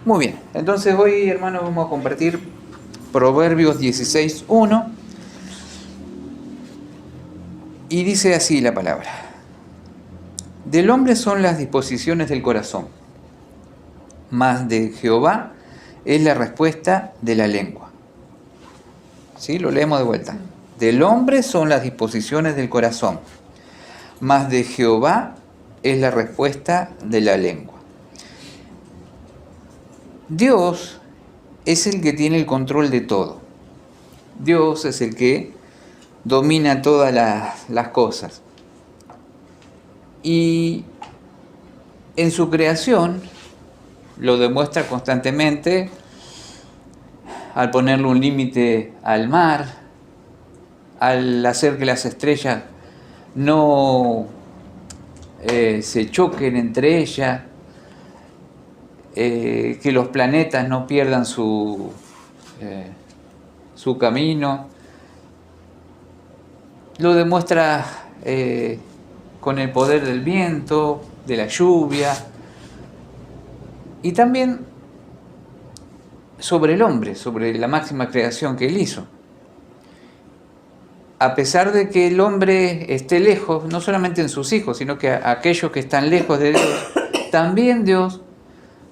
Muy bien, entonces hoy, hermanos, vamos a compartir Proverbios 16:1 y dice así la palabra: Del hombre son las disposiciones del corazón, mas de Jehová es la respuesta de la lengua. ¿Sí? Lo leemos de vuelta. Del hombre son las disposiciones del corazón, mas de Jehová es la respuesta de la lengua. Dios es el que tiene el control de todo. Dios es el que domina todas las cosas. Y en su creación lo demuestra constantemente al ponerle un límite al mar, al hacer que las estrellas no se choquen entre ellas, que los planetas no pierdan su camino. Lo demuestra con el poder del viento, de la lluvia, y también sobre el hombre, sobre la máxima creación que él hizo. A pesar de que el hombre esté lejos, no solamente en sus hijos, sino que aquellos que están lejos de Dios, también Dios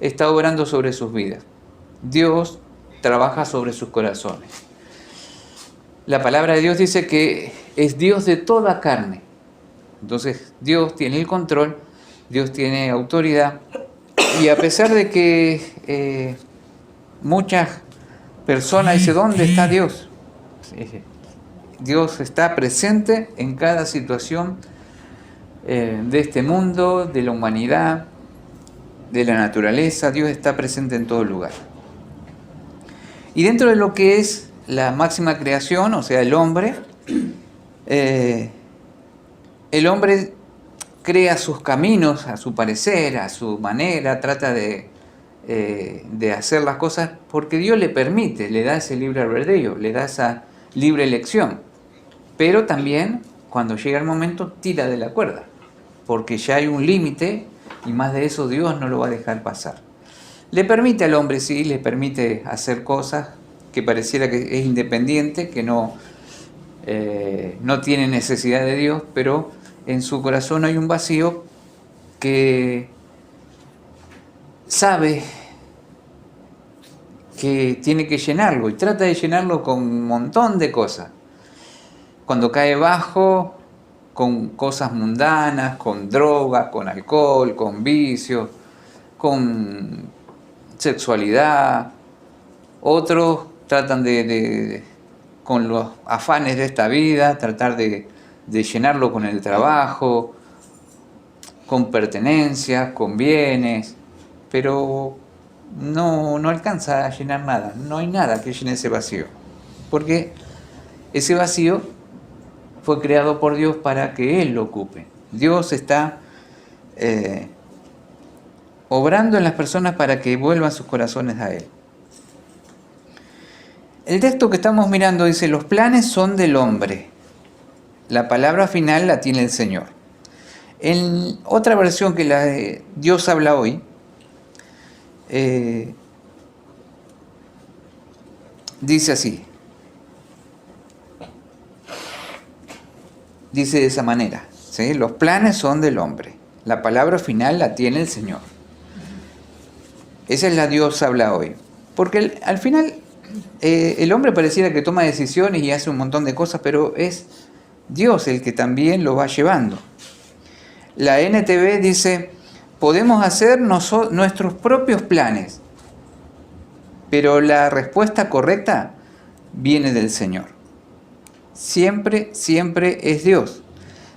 está obrando sobre sus vidas. Dios trabaja sobre sus corazones. La palabra de Dios dice que es Dios de toda carne. Entonces Dios tiene el control, Dios tiene autoridad, y a pesar de que muchas personas dicen, ¿dónde está Dios? Dios está presente en cada situación de este mundo, de la humanidad, de la naturaleza. Dios está presente en todo lugar. Y dentro de lo que es la máxima creación, o sea, el hombre crea sus caminos a su parecer, a su manera, trata de hacer las cosas porque Dios le permite, le da ese libre albedrío, le da esa libre elección. Pero también, cuando llega el momento, tira de la cuerda, porque ya hay un límite y más de eso Dios no lo va a dejar pasar. Le permite al hombre, sí, le permite hacer cosas que pareciera que es independiente, que no tiene necesidad de Dios, pero en su corazón hay un vacío que sabe que tiene que llenarlo y trata de llenarlo con un montón de cosas. Cuando cae bajo, con cosas mundanas, con drogas, con alcohol, con vicios, con sexualidad. Otros tratan con los afanes de esta vida, tratar de llenarlo con el trabajo, con pertenencias, con bienes, pero no alcanza a llenar nada, no hay nada que llene ese vacío, porque ese vacío fue creado por Dios para que Él lo ocupe. Dios está obrando en las personas para que vuelvan sus corazones a Él. El texto que estamos mirando dice, los planes son del hombre, la palabra final la tiene el Señor. En otra versión que la de Dios habla hoy, dice así, dice de esa manera, ¿sí? Los planes son del hombre, la palabra final la tiene el Señor. Esa es la Dios habla hoy, porque al final el hombre pareciera que toma decisiones y hace un montón de cosas, pero es Dios el que también lo va llevando. La NTV dice, podemos hacer nuestros propios planes, pero la respuesta correcta viene del Señor. Siempre, siempre es Dios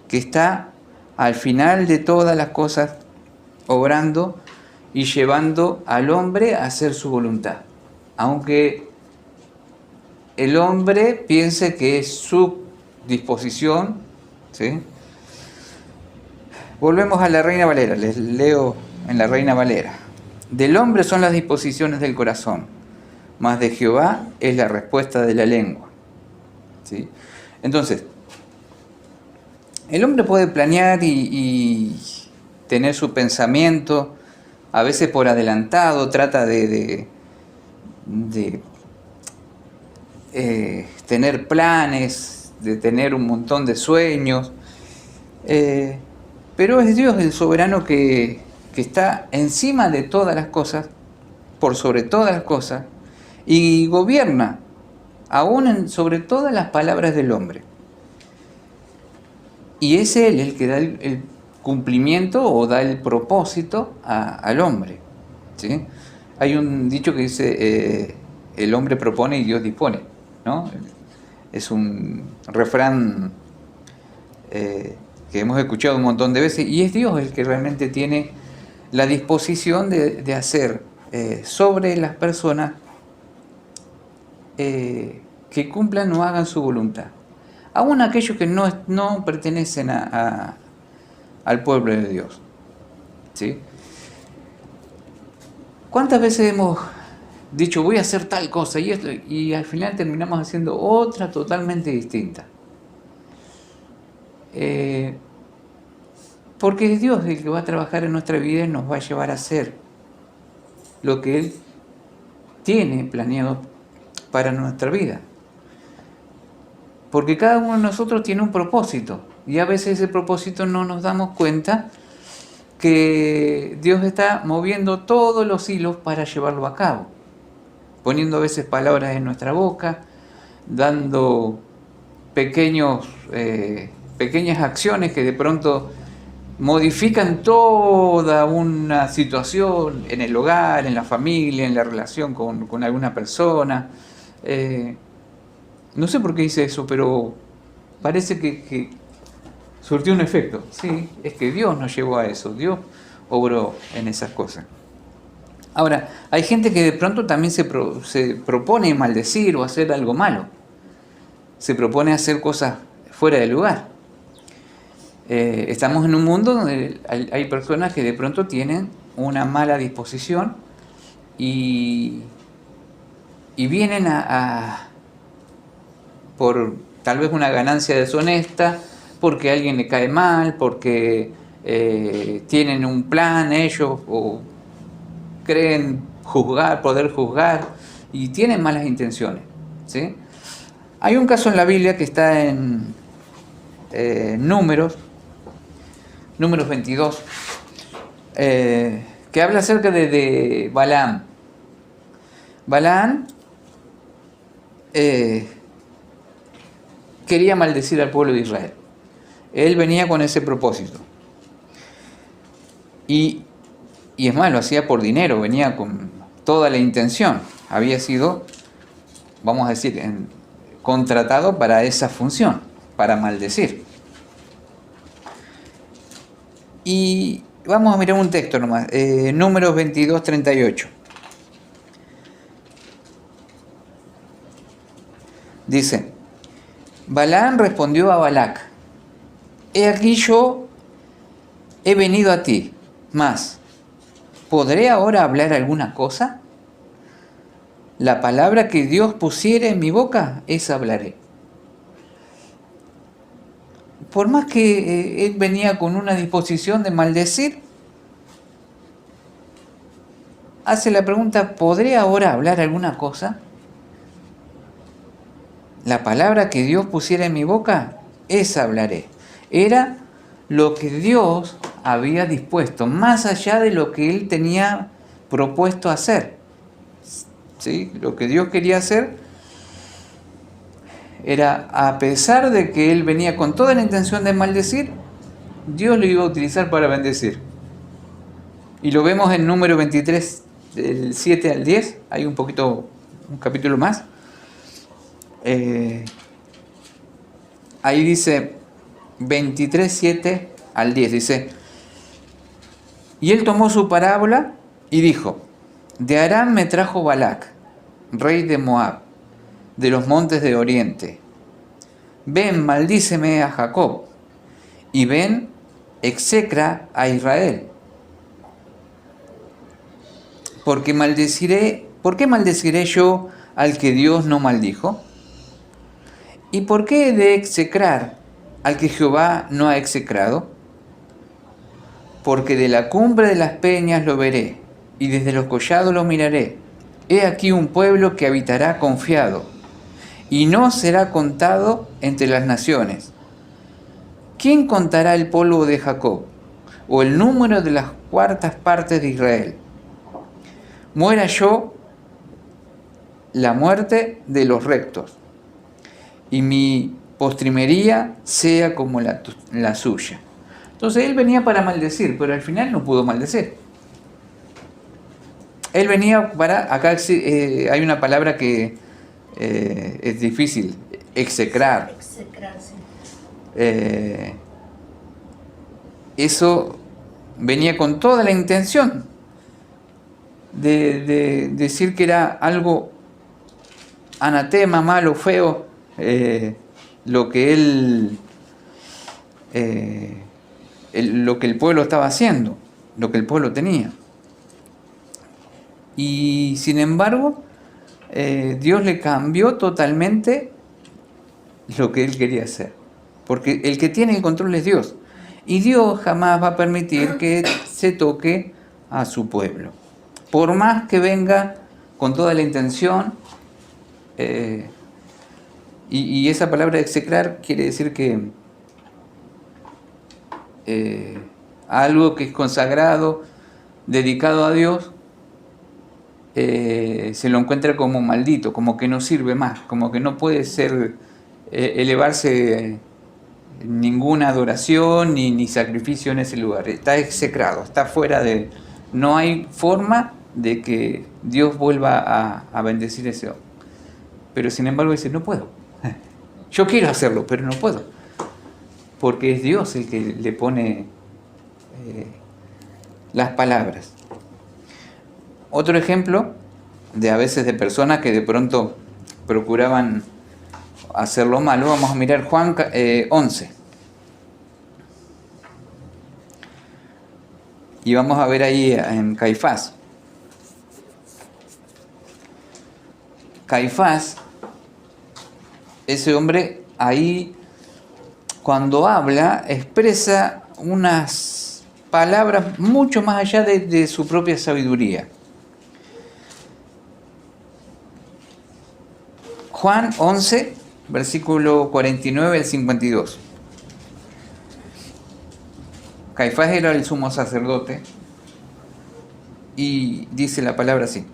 que está al final de todas las cosas obrando y llevando al hombre a hacer su voluntad. Aunque el hombre piense que es su disposición, ¿sí? Volvemos a la Reina Valera, les leo en la Reina Valera. Del hombre son las disposiciones del corazón, mas de Jehová es la respuesta de la lengua. ¿Sí? Entonces, el hombre puede planear y tener su pensamiento a veces por adelantado trata de tener planes, de tener un montón de sueños, pero es Dios el soberano que está encima de todas las cosas, por sobre todas las cosas, y gobierna aún sobre todas las palabras del hombre. Y es Él el que da el cumplimiento o da el propósito al hombre, ¿sí? Hay un dicho que dice, el hombre propone y Dios dispone, ¿no? Es un refrán que hemos escuchado un montón de veces, y es Dios el que realmente tiene la disposición de hacer sobre las personas que cumplan o hagan su voluntad. Aún aquellos que no pertenecen al pueblo de Dios, ¿sí? ¿Cuántas veces hemos dicho voy a hacer tal cosa y esto, y al final terminamos haciendo otra totalmente distinta? Porque es Dios el que va a trabajar en nuestra vida y nos va a llevar a hacer lo que Él tiene planeado para nuestra vida. Porque cada uno de nosotros tiene un propósito, y a veces ese propósito no nos damos cuenta que Dios está moviendo todos los hilos para llevarlo a cabo, poniendo a veces palabras en nuestra boca, dando pequeñas acciones que de pronto modifican toda una situación en el hogar, en la familia, en la relación con alguna persona. No sé por qué hice eso, pero parece que surtió un efecto. Sí, es que Dios nos llevó a eso, Dios obró en esas cosas. Ahora, hay gente que de pronto también se propone maldecir o hacer algo malo. Se propone hacer cosas fuera de lugar. Estamos en un mundo donde hay personas que de pronto tienen una mala disposición y vienen por tal vez una ganancia deshonesta, porque a alguien le cae mal, porque tienen un plan ellos o creen poder juzgar y tienen malas intenciones, ¿sí? Hay un caso en la Biblia que está en Números 22, que habla acerca de Balaam. Balaam quería maldecir al pueblo de Israel. Él venía con ese propósito. Y es más, lo hacía por dinero, venía con toda la intención. Había sido, vamos a decir, contratado para esa función, para maldecir. Y vamos a mirar un texto nomás, Números 22, 38. Dice, Balaam respondió a Balac, he aquí yo he venido a ti, mas, ¿podré ahora hablar alguna cosa? La palabra que Dios pusiere en mi boca, esa hablaré. Por más que él venía con una disposición de maldecir, hace la pregunta, ¿podré ahora hablar alguna cosa? La palabra que Dios pusiera en mi boca, esa hablaré. Era lo que Dios había dispuesto, más allá de lo que él tenía propuesto hacer. ¿Sí? Lo que Dios quería hacer era, a pesar de que él venía con toda la intención de maldecir, Dios lo iba a utilizar para bendecir. Y lo vemos en Número 23, del 7 al 10, hay un capítulo más. Ahí dice 23, 7 al 10, dice, y él tomó su parábola y dijo, de Aram me trajo Balac, rey de Moab, de los montes de Oriente. Ven, maldíceme a Jacob, y ven, execra a Israel. ¿Por qué maldeciré yo al que Dios no maldijo? ¿Y por qué he de execrar al que Jehová no ha execrado? Porque de la cumbre de las peñas lo veré, y desde los collados lo miraré. He aquí un pueblo que habitará confiado, y no será contado entre las naciones. ¿Quién contará el polvo de Jacob, o el número de las cuartas partes de Israel? Muera yo la muerte de los rectos, y mi postrimería sea como la suya. Entonces él venía para maldecir, pero al final no pudo maldecir. Él venía para, acá hay una palabra que es difícil, execrar. Eso venía con toda la intención de decir que era algo anatema, malo, feo, lo que lo que el pueblo estaba haciendo, lo que el pueblo tenía. Y sin embargo, Dios le cambió totalmente lo que él quería hacer. Porque el que tiene el control es Dios. Y Dios jamás va a permitir que se toque a su pueblo. Por más que venga con toda la intención, y esa palabra execrar quiere decir que algo que es consagrado, dedicado a Dios, se lo encuentra como maldito, como que no sirve más, como que no puede ser elevarse ninguna adoración ni sacrificio en ese lugar. Está execrado, está fuera de... No hay forma de que Dios vuelva a bendecir ese hombre. Pero sin embargo dice, no puedo. Yo quiero hacerlo, pero no puedo. Porque es Dios el que le pone las palabras. Otro ejemplo de a veces de personas que de pronto procuraban hacer lo malo, vamos a mirar Juan 11. Y vamos a ver ahí en Caifás. Caifás, ese hombre ahí cuando habla expresa unas palabras mucho más allá de su propia sabiduría. Juan 11, versículo 49 al 52. Caifás era el sumo sacerdote y dice la palabra así.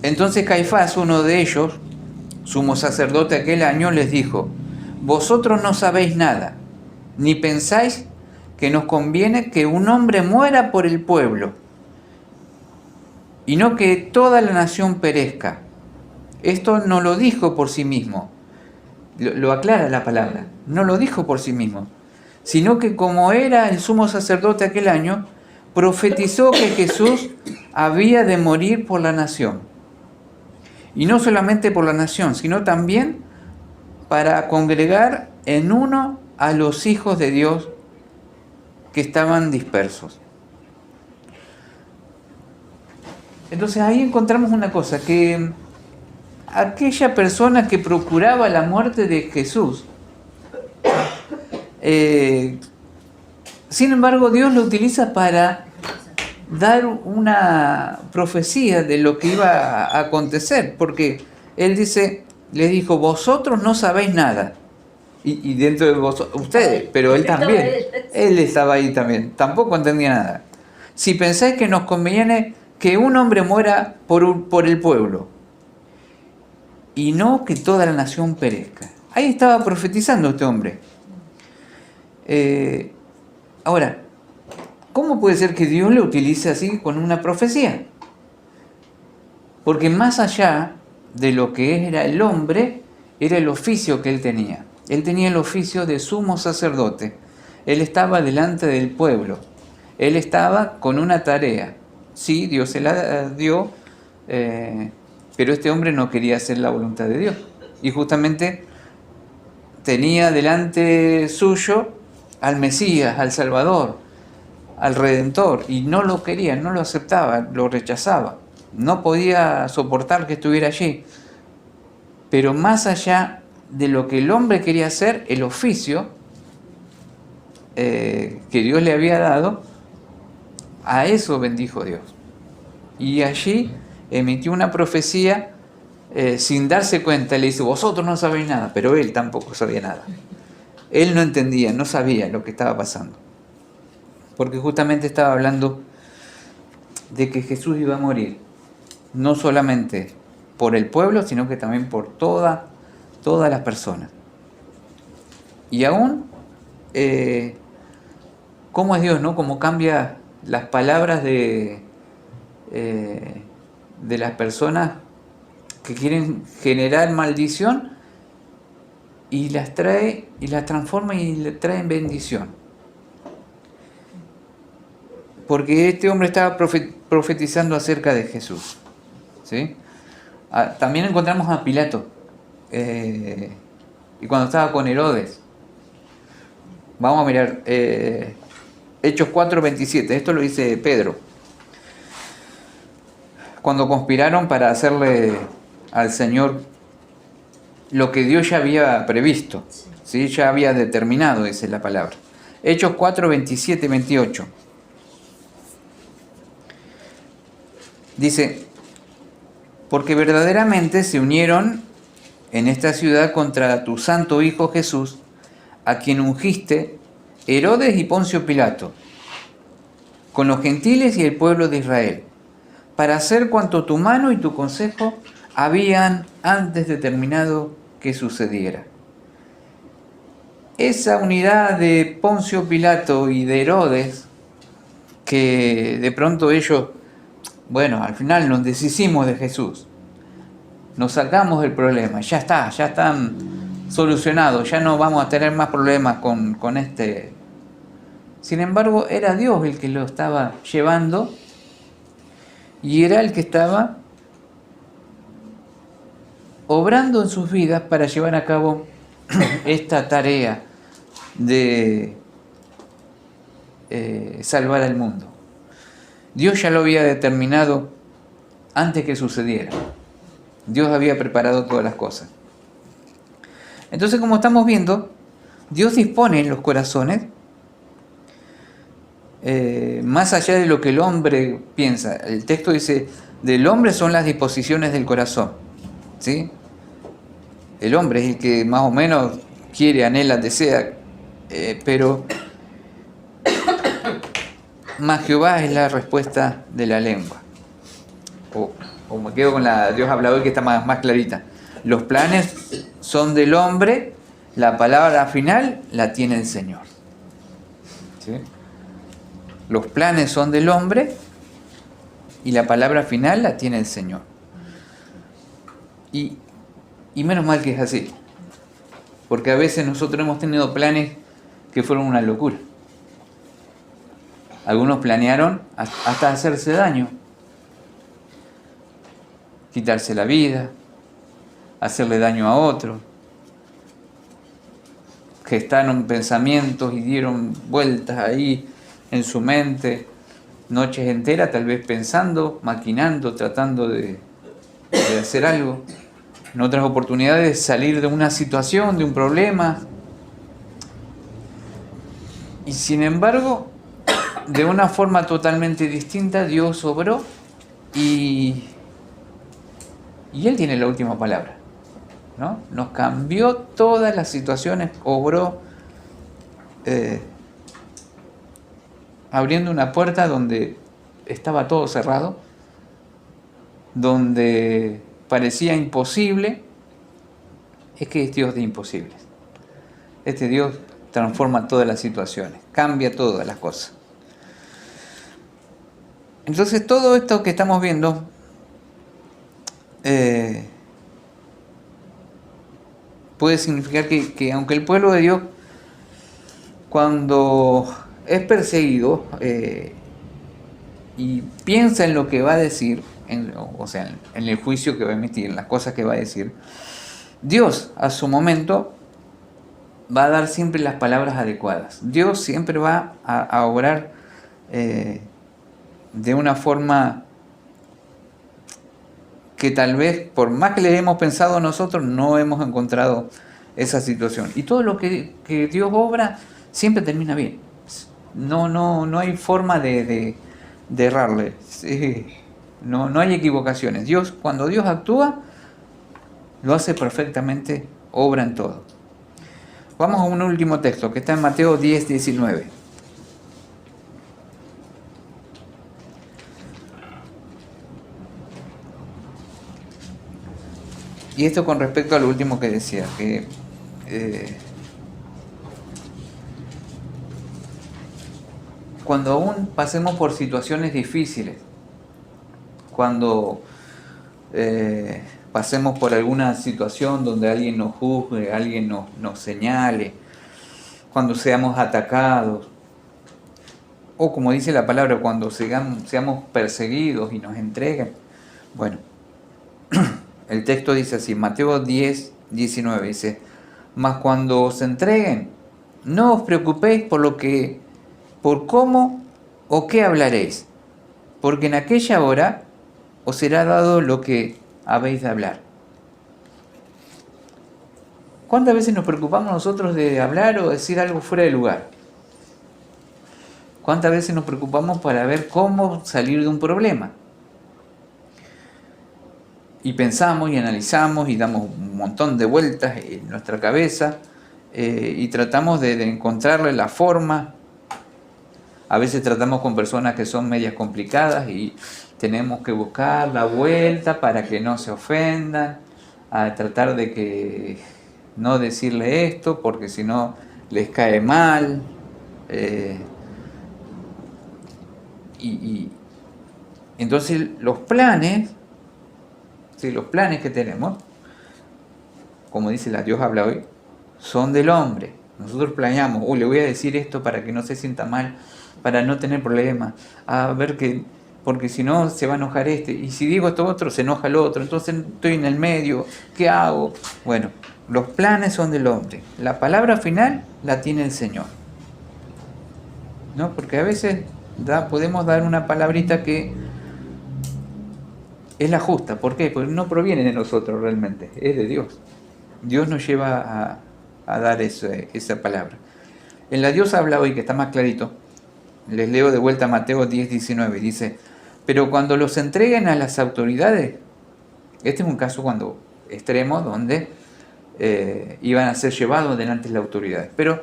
Entonces Caifás, uno de ellos, sumo sacerdote aquel año, les dijo: vosotros no sabéis nada, ni pensáis que nos conviene que un hombre muera por el pueblo, y no que toda la nación perezca. Esto no lo dijo por sí mismo, lo aclara la palabra, no lo dijo por sí mismo, sino que como era el sumo sacerdote aquel año, profetizó que Jesús había de morir por la nación. Y no solamente por la nación, sino también para congregar en uno a los hijos de Dios que estaban dispersos. Entonces ahí encontramos una cosa, que aquella persona que procuraba la muerte de Jesús, sin embargo Dios lo utiliza para dar una profecía de lo que iba a acontecer, porque Él dice, les dijo, vosotros no sabéis nada, y dentro de vosotros, ustedes, pero Él también, Él estaba ahí también, tampoco entendía nada. Si pensáis que nos conviene que un hombre muera por el pueblo, y no que toda la nación perezca. Ahí estaba profetizando este hombre. Ahora, ¿cómo puede ser que Dios lo utilice así con una profecía? Porque más allá de lo que era el hombre, era el oficio que él tenía. Él tenía el oficio de sumo sacerdote. Él estaba delante del pueblo. Él estaba con una tarea. Sí, Dios se la dio, pero este hombre no quería hacer la voluntad de Dios. Y justamente tenía delante suyo al Mesías, al Salvador, al Redentor, y no lo quería, no lo aceptaba, lo rechazaba. No podía soportar que estuviera allí. Pero más allá de lo que el hombre quería hacer, el oficio que Dios le había dado, A eso bendijo Dios. Y allí emitió una profecía sin darse cuenta. Le dice, vosotros no sabéis nada, pero él tampoco sabía nada. Él no entendía, no sabía lo que estaba pasando. Porque justamente estaba hablando de que Jesús iba a morir, no solamente por el pueblo, sino que también por todas las personas. Y aún, ¿cómo es Dios, no? Cómo cambia las palabras de las personas que quieren generar maldición y las trae y las transforma y le trae en bendición. Porque este hombre estaba profetizando acerca de Jesús, ¿sí? También encontramos a Pilato, y cuando estaba con Herodes. Vamos a mirar Hechos 4:27, esto lo dice Pedro. Cuando conspiraron para hacerle al Señor lo que Dios ya había previsto, ¿sí? Ya había determinado, dice la palabra. Hechos 4:27, 28. Dice, porque verdaderamente se unieron en esta ciudad contra tu santo Hijo Jesús, a quien ungiste Herodes y Poncio Pilato, con los gentiles y el pueblo de Israel, para hacer cuanto tu mano y tu consejo habían antes determinado que sucediera. Esa unidad de Poncio Pilato y de Herodes, que de pronto ellos, bueno, al final nos deshicimos de Jesús, nos sacamos del problema, ya están solucionados, ya no vamos a tener más problemas con este. Sin embargo, era Dios el que lo estaba llevando y era el que estaba obrando en sus vidas para llevar a cabo esta tarea de salvar al mundo. Dios ya lo había determinado antes que sucediera. Dios había preparado todas las cosas. Entonces, como estamos viendo, Dios dispone en los corazones, más allá de lo que el hombre piensa. El texto dice, del hombre son las disposiciones del corazón, ¿sí? El hombre es el que más o menos quiere, anhela, desea, pero más Jehová es la respuesta de la lengua. O me quedo con la Dios habla hoy, que está más clarita. Los planes son del hombre, la palabra final la tiene el Señor, ¿sí? Los planes son del hombre y la palabra final la tiene el Señor. Y menos mal que es así, porque a veces nosotros hemos tenido planes que fueron una locura. Algunos planearon hasta hacerse daño, quitarse la vida, hacerle daño a otro. Gestaron pensamientos y dieron vueltas ahí en su mente, noches enteras tal vez pensando, maquinando, tratando de hacer algo. En otras oportunidades salir de una situación, de un problema. Y sin embargo, de una forma totalmente distinta, Dios obró y Él tiene la última palabra, ¿no? Nos cambió todas las situaciones, obró abriendo una puerta donde estaba todo cerrado, donde parecía imposible. Es que es Dios de imposibles. Este Dios transforma todas las situaciones, cambia todas las cosas. Entonces todo esto que estamos viendo puede significar que aunque el pueblo de Dios, cuando es perseguido y piensa en lo que va a decir, en el juicio que va a emitir, en las cosas que va a decir, Dios a su momento va a dar siempre las palabras adecuadas. Dios siempre va a obrar de una forma que tal vez, por más que le hemos pensado nosotros, no hemos encontrado esa situación. Y todo lo que Dios obra siempre termina bien. No hay forma de de errarle. Sí. No hay equivocaciones. Cuando Dios actúa, lo hace perfectamente, obra en todo. Vamos a un último texto que está en Mateo 10, 19. Y esto con respecto a lo último que decía, que cuando aún pasemos por situaciones difíciles, cuando pasemos por alguna situación donde alguien nos juzgue, alguien nos señale, cuando seamos atacados, o como dice la palabra, cuando seamos perseguidos y nos entreguen. Bueno, el texto dice así, Mateo 10, 19, dice, mas cuando os entreguen, no os preocupéis por cómo o qué hablaréis, porque en aquella hora os será dado lo que habéis de hablar. ¿Cuántas veces nos preocupamos nosotros de hablar o decir algo fuera de lugar? ¿Cuántas veces nos preocupamos para ver cómo salir de un problema? Y pensamos y analizamos y damos un montón de vueltas en nuestra cabeza y tratamos de encontrarle la forma. A veces tratamos con personas que son medias complicadas y tenemos que buscar la vuelta para que no se ofendan, a tratar de que no decirle esto porque si no les cae mal. Y entonces los planes que tenemos, como dice la Dios habla hoy, son del hombre. Nosotros planeamos, le voy a decir esto para que no se sienta mal, para no tener problemas, porque si no se va a enojar y si digo esto otro, se enoja el otro, entonces estoy en el medio, ¿qué hago? Bueno, los planes son del hombre, la palabra final la tiene el Señor, ¿no? Porque a veces podemos dar una palabrita que es la justa. ¿Por qué? Porque no proviene de nosotros realmente, es de Dios. Dios nos lleva a dar esa palabra. En la Dios habla hoy, que está más clarito, les leo de vuelta Mateo 10, 19, dice, pero cuando los entreguen a las autoridades, este es un caso extremo donde iban a ser llevados delante de las autoridades, pero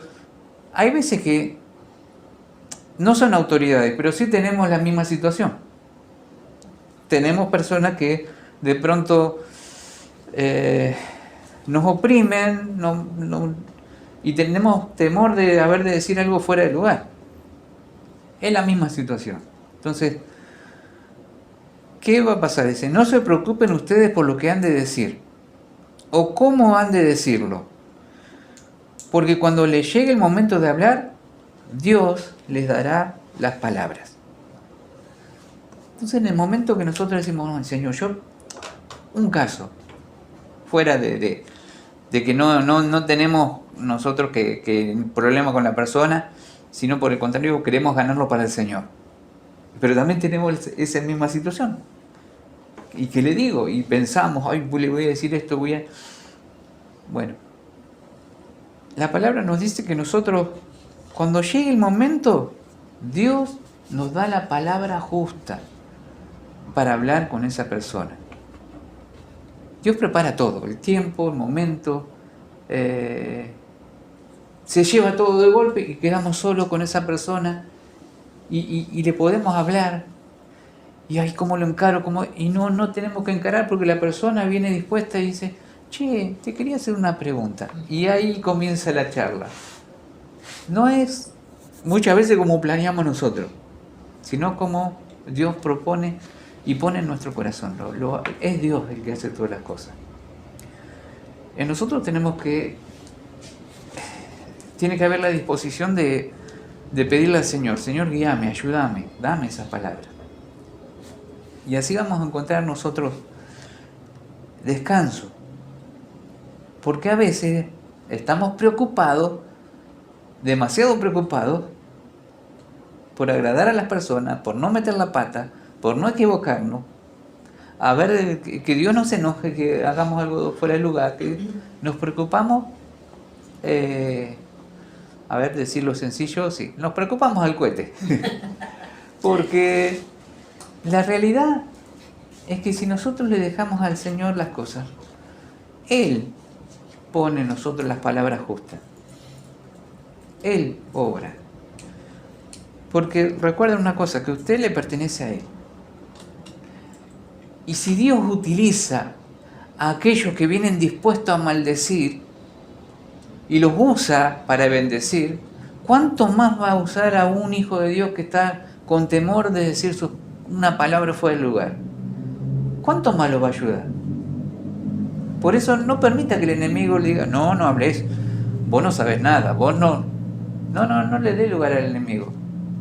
hay veces que no son autoridades, pero sí tenemos la misma situación. Tenemos personas que de pronto nos oprimen y tenemos temor de decir algo fuera de lugar. Es la misma situación. Entonces, ¿qué va a pasar? Dice, no se preocupen ustedes por lo que han de decir o cómo han de decirlo, porque cuando les llegue el momento de hablar, Dios les dará las palabras. Entonces, en el momento que nosotros decimos, no, Señor, un caso, fuera de que no tenemos nosotros que problema con la persona, sino por el contrario, queremos ganarlo para el Señor. Pero también tenemos esa misma situación. ¿Y qué le digo? Y pensamos, le voy a decir esto, Bueno, la palabra nos dice que nosotros, cuando llegue el momento, Dios nos da la palabra justa para hablar con esa persona. Dios prepara todo, el tiempo, el momento, se lleva todo de golpe y quedamos solos con esa persona y le podemos hablar y ¿cómo lo encaro? Y no tenemos que encarar porque la persona viene dispuesta y dice, che, te quería hacer una pregunta, y ahí comienza la charla. No es muchas veces como planeamos nosotros, sino como Dios propone y pone en nuestro corazón. Es Dios el que hace todas las cosas. En nosotros tiene que haber la disposición de pedirle al Señor, Señor, guíame, ayúdame, dame esas palabras. Y así vamos a encontrar nosotros descanso. Porque a veces estamos preocupados, demasiado preocupados, por agradar a las personas, por no meter la pata, por no equivocarnos, a ver que Dios no se enoje, que hagamos algo fuera de lugar, que nos preocupamos, decirlo sencillo, sí, nos preocupamos al cohete, porque La realidad es que si nosotros le dejamos al Señor las cosas, Él pone en nosotros las palabras justas. Él obra. Porque recuerden una cosa, que usted le pertenece a Él. Y si Dios utiliza a aquellos que vienen dispuestos a maldecir y los usa para bendecir, ¿cuánto más va a usar a un hijo de Dios que está con temor de decir una palabra fuera del lugar? ¿Cuánto más lo va a ayudar? Por eso no permita que el enemigo le diga, no hables, vos no sabes nada, vos no le dé lugar al enemigo.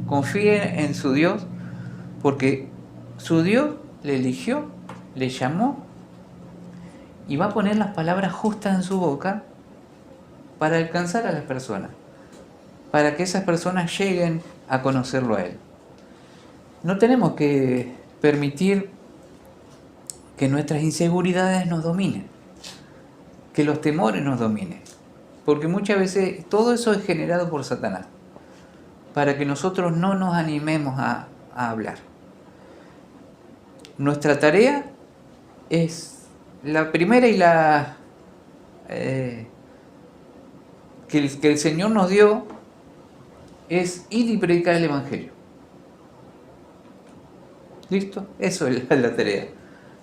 Confíe en su Dios, porque su Dios le eligió, le llamó y va a poner las palabras justas en su boca para alcanzar a las personas, para que esas personas lleguen a conocerlo a Él. No tenemos que permitir que nuestras inseguridades nos dominen, que los temores nos dominen, porque muchas veces todo eso es generado por Satanás, para que nosotros no nos animemos a hablar. Nuestra tarea es la primera y que el Señor nos dio, es ir y predicar el Evangelio. ¿Listo? Eso es la tarea.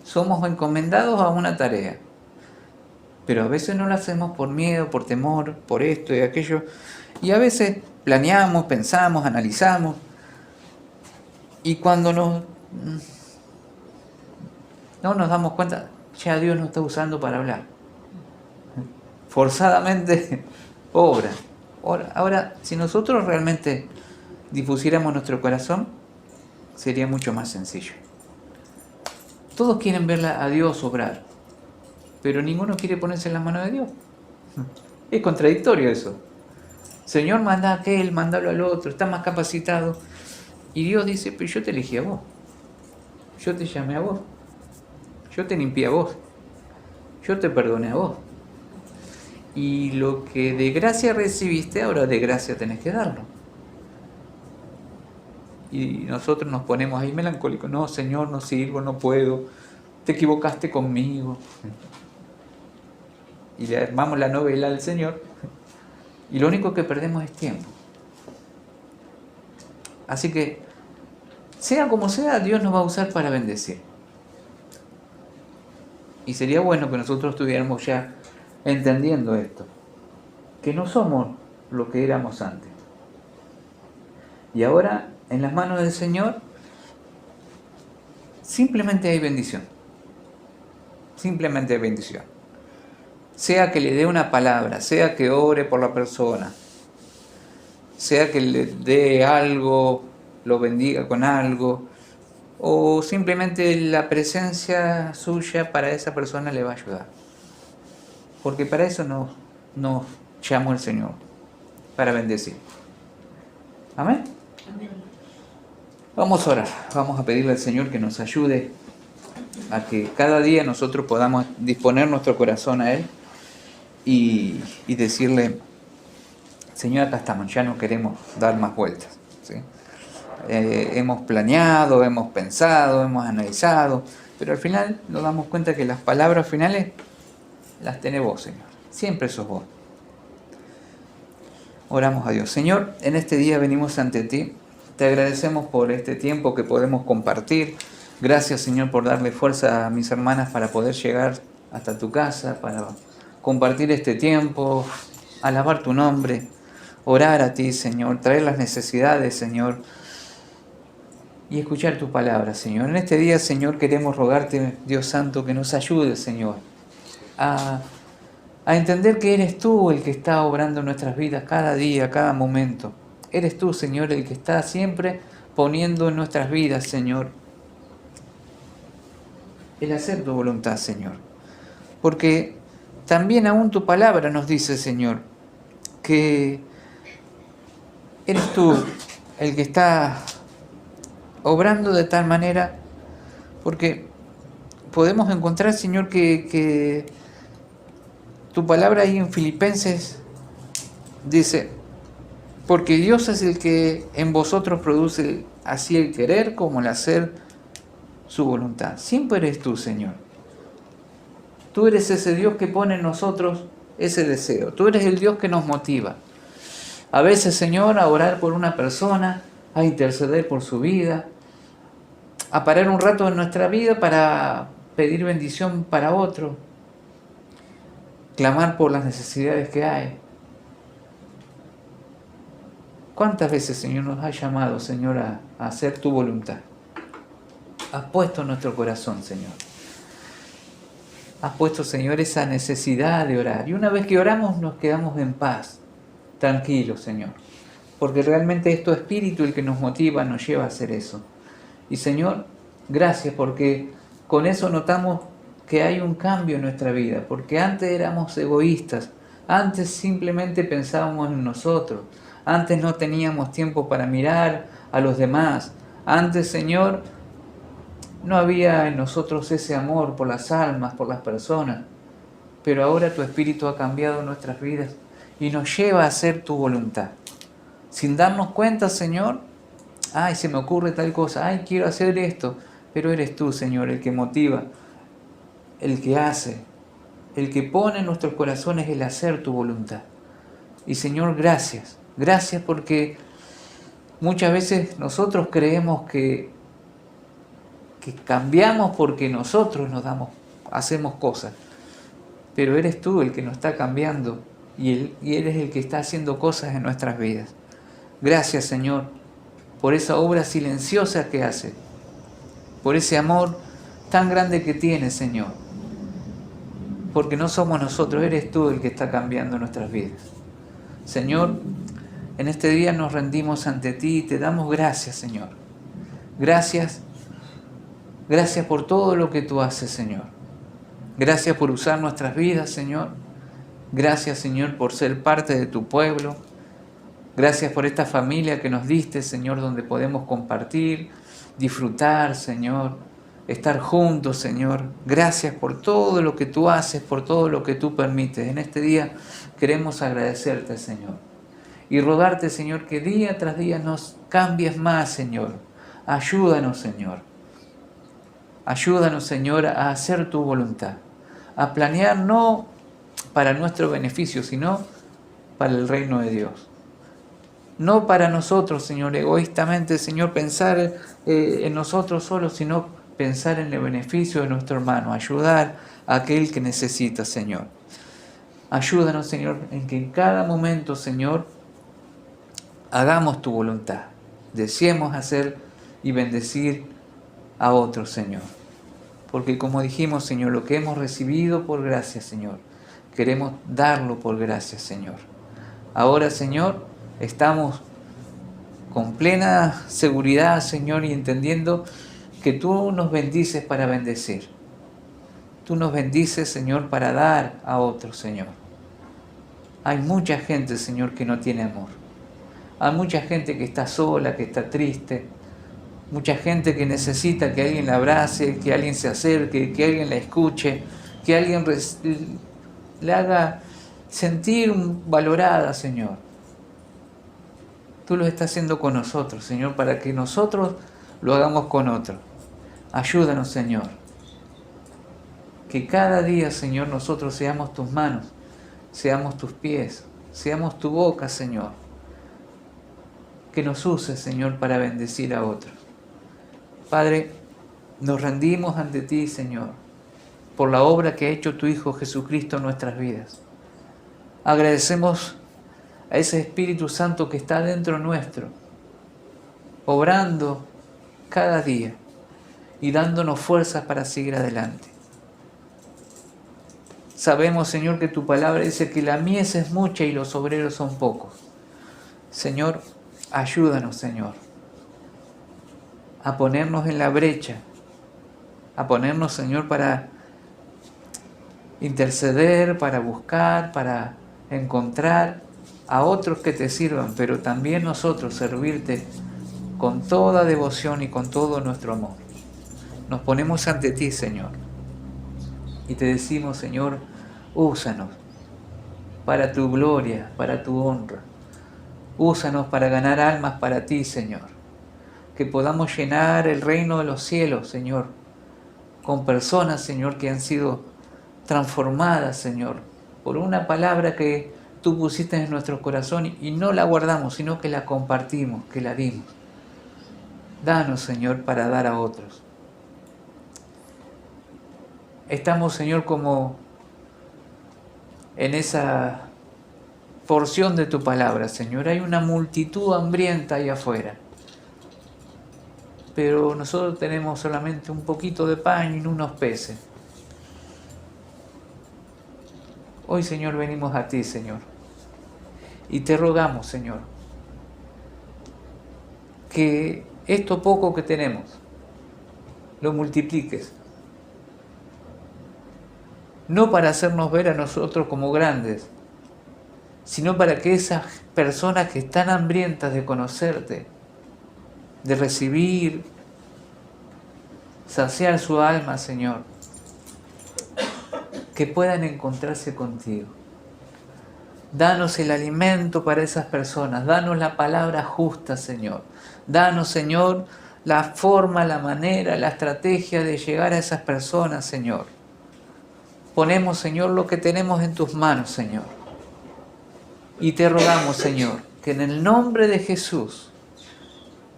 Somos encomendados a una tarea, pero a veces no lo hacemos por miedo, por temor, por esto y aquello, y a veces planeamos, pensamos, analizamos, y cuando no nos damos cuenta, ya Dios nos está usando para hablar. Forzadamente obra. Ahora, si nosotros realmente dispusiéramos nuestro corazón, sería mucho más sencillo. Todos quieren ver a Dios obrar, pero ninguno quiere ponerse en las manos de Dios. Es contradictorio eso. Señor, manda a aquel, mándalo al otro, está más capacitado. Y Dios dice, pero yo te elegí a vos. Yo te llamé a vos. Yo te limpié a vos. Yo te perdoné a vos. Y lo que de gracia recibiste, ahora de gracia tenés que darlo. Y nosotros nos ponemos ahí melancólicos. No, Señor, no sirvo, no puedo. Te equivocaste conmigo. Y le armamos la novela al Señor. Y lo único que perdemos es tiempo. Así que, sea como sea, Dios nos va a usar para bendecir. Y sería bueno que nosotros estuviéramos ya entendiendo esto. Que no somos lo que éramos antes. Y ahora, en las manos del Señor, simplemente hay bendición. Simplemente hay bendición. Sea que le dé una palabra, sea que ore por la persona, sea que le dé algo, lo bendiga con algo, o simplemente la presencia suya para esa persona le va a ayudar. Porque para eso nos llamó el Señor, para bendecir. Amén. Amén. Vamos a orar, vamos a pedirle al Señor que nos ayude a que cada día nosotros podamos disponer nuestro corazón a Él y decirle, Señor, acá estamos, ya no queremos dar más vueltas, ¿sí? Hemos planeado, hemos pensado, hemos analizado, pero al final nos damos cuenta que las palabras finales las tenés vos, Señor. Siempre sos vos. Oramos a Dios. Señor, en este día venimos ante ti. Te agradecemos por este tiempo que podemos compartir. Gracias, Señor, por darle fuerza a mis hermanas para poder llegar hasta tu casa, para compartir este tiempo, alabar tu nombre, orar a ti, Señor, traer las necesidades, Señor, y escuchar tu palabra, Señor. En este día, Señor, queremos rogarte, Dios Santo, que nos ayudes, Señor, a entender que eres tú el que está obrando en nuestras vidas cada día, cada momento. Eres tú, Señor, el que está siempre poniendo en nuestras vidas, Señor, el hacer tu voluntad, Señor. Porque también aún tu palabra nos dice, Señor, que eres tú el que está obrando de tal manera, porque podemos encontrar, Señor, que tu palabra ahí en Filipenses dice, porque Dios es el que en vosotros produce así el querer como el hacer su voluntad. Siempre eres tú, Señor. Tú eres ese Dios que pone en nosotros ese deseo. Tú eres el Dios que nos motiva. A veces, Señor, a orar por una persona, a interceder por su vida, a parar un rato en nuestra vida para pedir bendición para otro, clamar por las necesidades que hay. ¿Cuántas veces, Señor, nos has llamado, Señor, a hacer tu voluntad? Has puesto en nuestro corazón, Señor. Has puesto, Señor, esa necesidad de orar. Y una vez que oramos nos quedamos en paz, tranquilos, Señor. Porque realmente es tu Espíritu el que nos motiva, nos lleva a hacer eso. Y, Señor, gracias porque con eso notamos que hay un cambio en nuestra vida. Porque antes éramos egoístas. Antes simplemente pensábamos en nosotros. Antes no teníamos tiempo para mirar a los demás. Antes, Señor, no había en nosotros ese amor por las almas, por las personas. Pero ahora tu Espíritu ha cambiado nuestras vidas y nos lleva a hacer tu voluntad. Sin darnos cuenta, Señor, ay, se me ocurre tal cosa, ay, quiero hacer esto. Pero eres tú, Señor, el que motiva, el que hace, el que pone en nuestros corazones el hacer tu voluntad. Y, Señor, gracias. Gracias porque muchas veces nosotros creemos que cambiamos porque nosotros hacemos cosas. Pero eres tú el que nos está cambiando y eres el que está haciendo cosas en nuestras vidas. Gracias, Señor, por esa obra silenciosa que hace, por ese amor tan grande que tienes, Señor. Porque no somos nosotros, eres tú el que está cambiando nuestras vidas. Señor, en este día nos rendimos ante ti y te damos gracias, Señor. Gracias por todo lo que tú haces, Señor. Gracias por usar nuestras vidas, Señor. Gracias, Señor, por ser parte de tu pueblo. Gracias por esta familia que nos diste, Señor, donde podemos compartir, disfrutar, Señor, estar juntos, Señor. Gracias por todo lo que tú haces, por todo lo que tú permites. En este día queremos agradecerte, Señor. Y rogarte, Señor, que día tras día nos cambies más, Señor. Ayúdanos, Señor. Ayúdanos, Señor, a hacer tu voluntad. A planear no para nuestro beneficio, sino para el reino de Dios. No para nosotros, Señor, egoístamente, Señor, pensar en nosotros solos, sino pensar en el beneficio de nuestro hermano. Ayudar a aquel que necesita, Señor. Ayúdanos, Señor, en que en cada momento, Señor, hagamos tu voluntad. Deseemos hacer y bendecir a otros, Señor. Porque como dijimos, Señor, lo que hemos recibido por gracia, Señor, queremos darlo por gracia, Señor. Ahora, Señor, estamos con plena seguridad, Señor, y entendiendo que tú nos bendices para bendecir. Tú nos bendices, Señor, para dar a otros, Señor. Hay mucha gente, Señor, que no tiene amor. Hay mucha gente que está sola, que está triste. Mucha gente que necesita que alguien la abrace, que alguien se acerque, que alguien la escuche, que alguien le haga sentir valorada, Señor. Tú lo estás haciendo con nosotros, Señor, para que nosotros lo hagamos con otros. Ayúdanos, Señor. Que cada día, Señor, nosotros seamos tus manos, seamos tus pies, seamos tu boca, Señor. Que nos uses, Señor, para bendecir a otros. Padre, nos rendimos ante ti, Señor, por la obra que ha hecho tu Hijo Jesucristo en nuestras vidas. Agradecemos a ese Espíritu Santo que está dentro nuestro, obrando cada día y dándonos fuerzas para seguir adelante. Sabemos, Señor, que tu palabra dice que la mies es mucha y los obreros son pocos. Señor, ayúdanos, Señor, a ponernos en la brecha, a ponernos, Señor, para interceder, para buscar, para encontrar a otros que te sirvan, pero también nosotros servirte con toda devoción y con todo nuestro amor. Nos ponemos ante ti, Señor, y te decimos, Señor, úsanos para tu gloria, para tu honra. Úsanos para ganar almas para ti, Señor. Que podamos llenar el reino de los cielos, Señor, con personas, Señor, que han sido transformadas, Señor, por una palabra que tú pusiste en nuestro corazón y no la guardamos, sino que la compartimos, que la dimos. Danos, Señor, para dar a otros. Estamos, Señor, como en esa porción de tu palabra, Señor. Hay una multitud hambrienta ahí afuera. Pero nosotros tenemos solamente un poquito de pan y unos peces. Hoy, Señor, venimos a ti, Señor. Y te rogamos, Señor, que esto poco que tenemos lo multipliques. No para hacernos ver a nosotros como grandes, sino para que esas personas que están hambrientas de conocerte, de recibir, saciar su alma, Señor, que puedan encontrarse contigo. Danos el alimento para esas personas, danos la palabra justa, Señor. Danos, Señor, la forma, la manera, la estrategia de llegar a esas personas, Señor. Ponemos, Señor, lo que tenemos en tus manos, Señor. Y te rogamos, Señor, que en el nombre de Jesús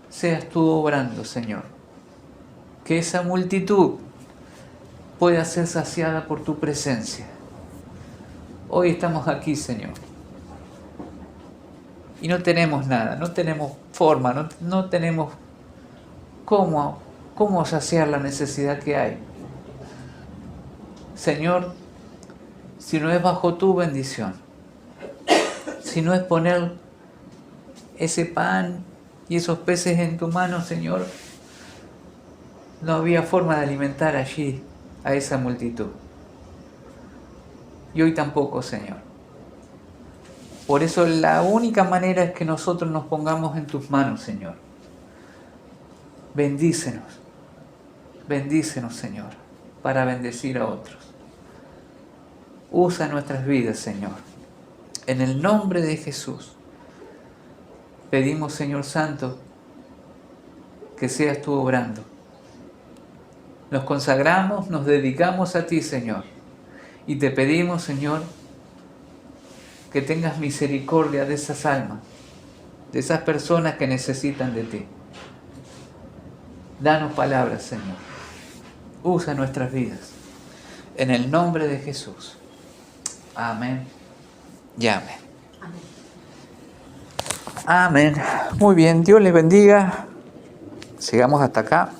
seas tú obrando, Señor. Que esa multitud pueda ser saciada por tu presencia. Hoy estamos aquí, Señor. Y no tenemos nada, no tenemos forma, no tenemos cómo saciar la necesidad que hay. Señor, si no es bajo tu bendición, si no es poner ese pan y esos peces en tu mano, Señor, no había forma de alimentar allí a esa multitud. Y hoy tampoco, Señor. Por eso la única manera es que nosotros nos pongamos en tus manos, Señor. Bendícenos, Señor, para bendecir a otros. Usa nuestras vidas, Señor. En el nombre de Jesús, pedimos, Señor Santo, que seas tú obrando. Nos consagramos, nos dedicamos a ti, Señor. Y te pedimos, Señor, que tengas misericordia de esas almas, de esas personas que necesitan de ti. Danos palabras, Señor. Usa nuestras vidas. En el nombre de Jesús. Amén. Y amén. Amén. Muy bien. Dios les bendiga. Sigamos hasta acá.